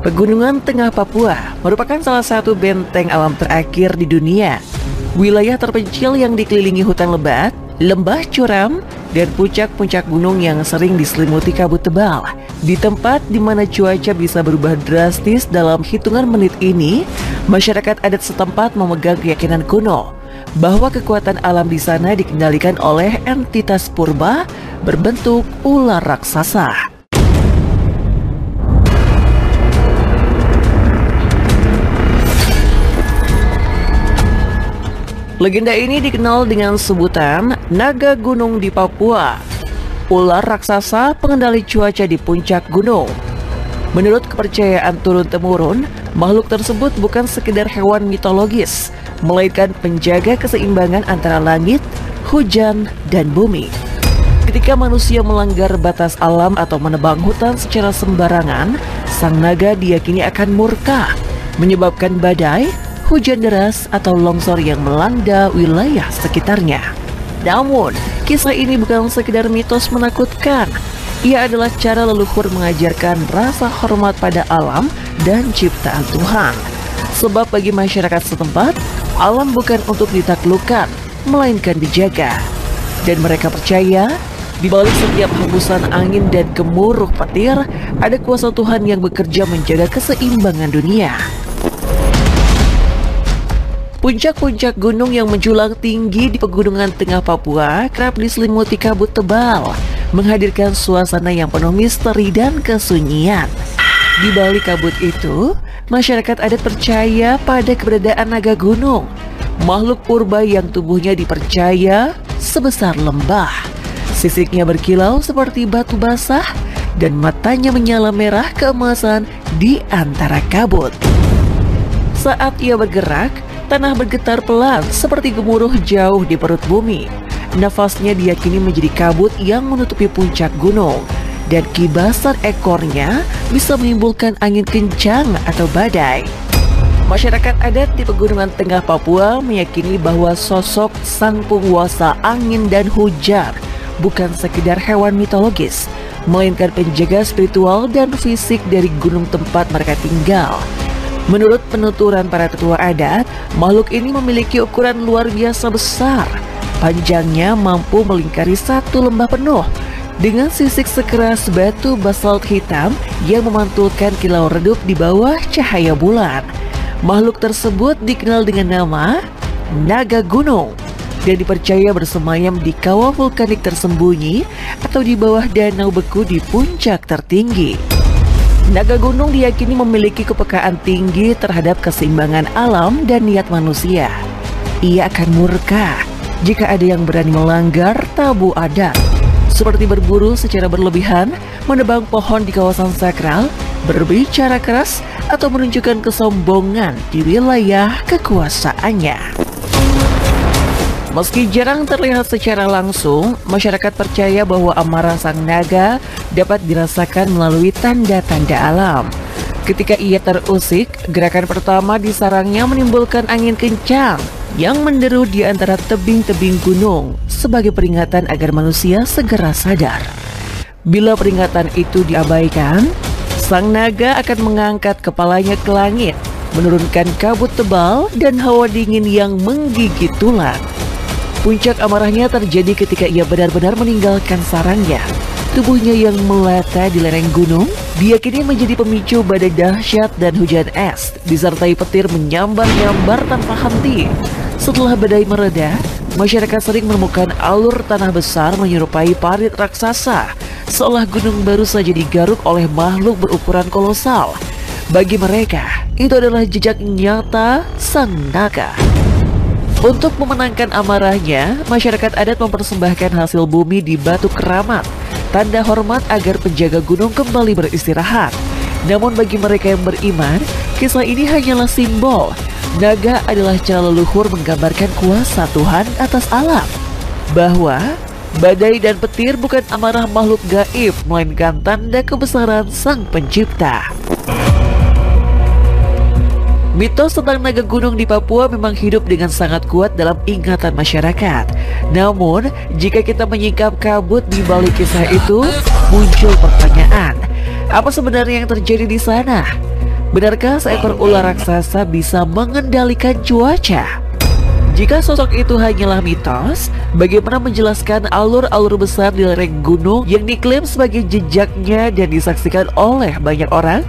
Pegunungan Tengah Papua merupakan salah satu benteng alam terakhir di dunia. Wilayah terpencil yang dikelilingi hutan lebat, lembah curam, dan puncak-puncak gunung yang sering diselimuti kabut tebal. Di tempat di mana cuaca bisa berubah drastis dalam hitungan menit ini, masyarakat adat setempat memegang keyakinan kuno bahwa kekuatan alam di sana dikendalikan oleh entitas purba berbentuk ular raksasa. Legenda ini dikenal dengan sebutan naga gunung di Papua, ular raksasa pengendali cuaca di puncak gunung. Menurut kepercayaan turun-temurun, makhluk tersebut bukan sekedar hewan mitologis, melainkan penjaga keseimbangan antara langit, hujan, dan bumi. Ketika manusia melanggar batas alam atau menebang hutan secara sembarangan, sang naga diyakini akan murka, menyebabkan badai, hujan deras, atau longsor yang melanda wilayah sekitarnya. Namun, kisah ini bukan sekedar mitos menakutkan. Ia adalah cara leluhur mengajarkan rasa hormat pada alam dan ciptaan Tuhan. Sebab bagi masyarakat setempat, alam bukan untuk ditaklukkan, melainkan dijaga. Dan mereka percaya, di balik setiap hembusan angin dan gemuruh petir, ada kuasa Tuhan yang bekerja menjaga keseimbangan dunia. Puncak-puncak gunung yang menjulang tinggi di pegunungan Tengah Papua kerap diselimuti kabut tebal, menghadirkan suasana yang penuh misteri dan kesunyian. Di balik kabut itu, masyarakat adat percaya pada keberadaan naga gunung, makhluk purba yang tubuhnya dipercaya sebesar lembah. Sisiknya berkilau seperti batu basah dan matanya menyala merah keemasan di antara kabut. Saat ia bergerak, tanah bergetar pelan seperti gemuruh jauh di perut bumi. Nafasnya diyakini menjadi kabut yang menutupi puncak gunung, dan kibasan ekornya bisa menimbulkan angin kencang atau badai. Masyarakat adat di pegunungan Tengah Papua meyakini bahwa sosok sang penguasa angin dan hujan bukan sekedar hewan mitologis, melainkan penjaga spiritual dan fisik dari gunung tempat mereka tinggal. Menurut penuturan para tetua adat, makhluk ini memiliki ukuran luar biasa besar. Panjangnya mampu melingkari satu lembah penuh, dengan sisik sekeras batu basalt hitam yang memantulkan kilau redup di bawah cahaya bulan. Makhluk tersebut dikenal dengan nama Naga Gunung dan dipercaya bersemayam di kawah vulkanik tersembunyi atau di bawah danau beku di puncak tertinggi. Naga gunung diyakini memiliki kepekaan tinggi terhadap keseimbangan alam dan niat manusia. Ia akan murka jika ada yang berani melanggar tabu adat, seperti berburu secara berlebihan, menebang pohon di kawasan sakral, berbicara keras, atau menunjukkan kesombongan di wilayah kekuasaannya. Meski jarang terlihat secara langsung, masyarakat percaya bahwa amarah sang naga dapat dirasakan melalui tanda-tanda alam. Ketika ia terusik, gerakan pertama di sarangnya menimbulkan angin kencang yang menderu di antara tebing-tebing gunung sebagai peringatan agar manusia segera sadar. Bila peringatan itu diabaikan, sang naga akan mengangkat kepalanya ke langit, menurunkan kabut tebal dan hawa dingin yang menggigit tulang. Puncak amarahnya terjadi ketika ia benar-benar meninggalkan sarangnya. Tubuhnya yang melata di lereng gunung diyakini menjadi pemicu badai dahsyat dan hujan es, disertai petir menyambar-nyambar tanpa henti. Setelah badai mereda, masyarakat sering menemukan alur tanah besar menyerupai parit raksasa, seolah gunung baru saja digaruk oleh makhluk berukuran kolosal. Bagi mereka, itu adalah jejak nyata sang naga. Untuk memenangkan amarahnya, masyarakat adat mempersembahkan hasil bumi di batu keramat, tanda hormat agar penjaga gunung kembali beristirahat. Namun bagi mereka yang beriman, kisah ini hanyalah simbol. Naga adalah cara leluhur menggambarkan kuasa Tuhan atas alam, bahwa badai dan petir bukan amarah makhluk gaib, melainkan tanda kebesaran Sang Pencipta. Mitos tentang naga gunung di Papua memang hidup dengan sangat kuat dalam ingatan masyarakat. Namun, jika kita menyingkap kabut di balik kisah itu, muncul pertanyaan. Apa sebenarnya yang terjadi di sana? Benarkah seekor ular raksasa bisa mengendalikan cuaca? Jika sosok itu hanyalah mitos, bagaimana menjelaskan alur-alur besar di lereng gunung yang diklaim sebagai jejaknya dan disaksikan oleh banyak orang?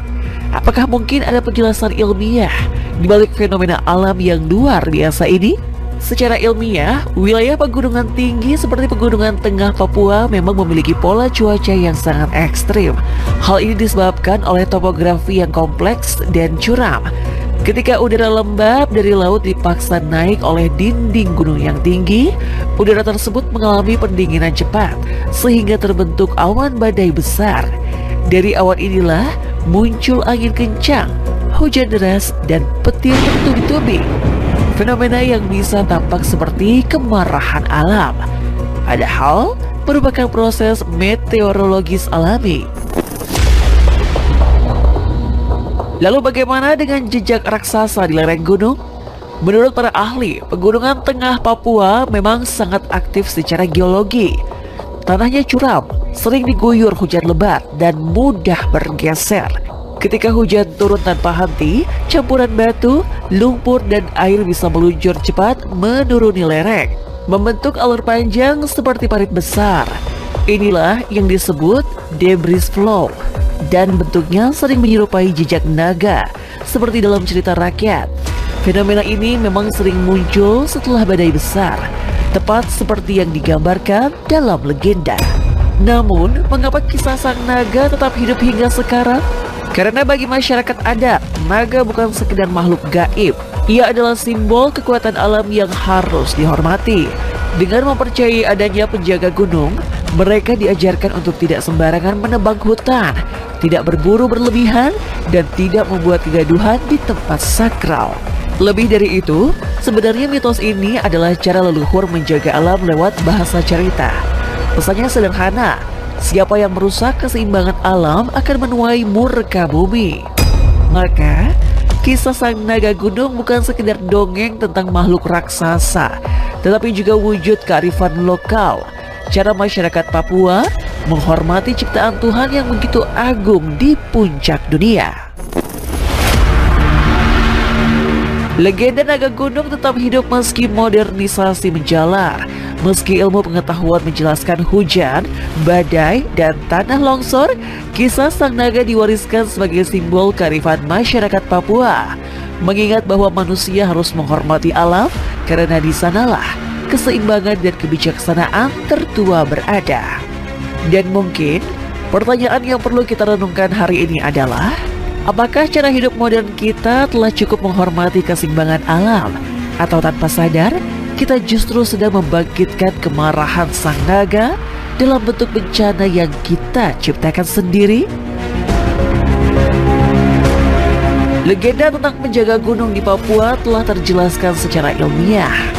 Apakah mungkin ada penjelasan ilmiah di balik fenomena alam yang luar biasa ini? Secara ilmiah, wilayah pegunungan tinggi seperti pegunungan tengah Papua memang memiliki pola cuaca yang sangat ekstrim. Hal ini disebabkan oleh topografi yang kompleks dan curam. Ketika udara lembab dari laut dipaksa naik oleh dinding gunung yang tinggi, udara tersebut mengalami pendinginan cepat sehingga terbentuk awan badai besar. Dari awan inilah muncul angin kencang, hujan deras, dan petir bertubi-tubi. Fenomena yang bisa tampak seperti kemarahan alam, padahal merupakan proses meteorologis alami. Lalu bagaimana dengan jejak raksasa di lereng gunung? Menurut para ahli, pegunungan tengah Papua memang sangat aktif secara geologi. Tanahnya curam, sering diguyur hujan lebat, dan mudah bergeser. Ketika hujan turun tanpa henti, campuran batu, lumpur, dan air bisa meluncur cepat menuruni lereng, membentuk alur panjang seperti parit besar. Inilah yang disebut debris flow, dan bentuknya sering menyerupai jejak naga, seperti dalam cerita rakyat. Fenomena ini memang sering muncul setelah badai besar, tepat seperti yang digambarkan dalam legenda. Namun, mengapa kisah sang naga tetap hidup hingga sekarang? Karena bagi masyarakat adat, naga bukan sekedar makhluk gaib. Ia adalah simbol kekuatan alam yang harus dihormati. Dengan mempercayai adanya penjaga gunung, mereka diajarkan untuk tidak sembarangan menebang hutan, tidak berburu berlebihan, dan tidak membuat kegaduhan di tempat sakral. Lebih dari itu, sebenarnya mitos ini adalah cara leluhur menjaga alam lewat bahasa cerita. Pesannya sederhana, siapa yang merusak keseimbangan alam akan menuai murka bumi. Maka, kisah sang naga gunung bukan sekedar dongeng tentang makhluk raksasa, tetapi juga wujud kearifan lokal, cara masyarakat Papua menghormati ciptaan Tuhan yang begitu agung di puncak dunia. Legenda naga gunung tetap hidup meski modernisasi menjalar. Meski ilmu pengetahuan menjelaskan hujan, badai, dan tanah longsor, kisah sang naga diwariskan sebagai simbol kearifan masyarakat Papua. Mengingat bahwa manusia harus menghormati alam, karena di sanalah keseimbangan dan kebijaksanaan tertua berada. Dan mungkin, pertanyaan yang perlu kita renungkan hari ini adalah, apakah cara hidup modern kita telah cukup menghormati keseimbangan alam? Atau tanpa sadar, kita justru sedang membangkitkan kemarahan sang naga dalam bentuk bencana yang kita ciptakan sendiri? Legenda tentang penjaga gunung di Papua telah terjelaskan secara ilmiah.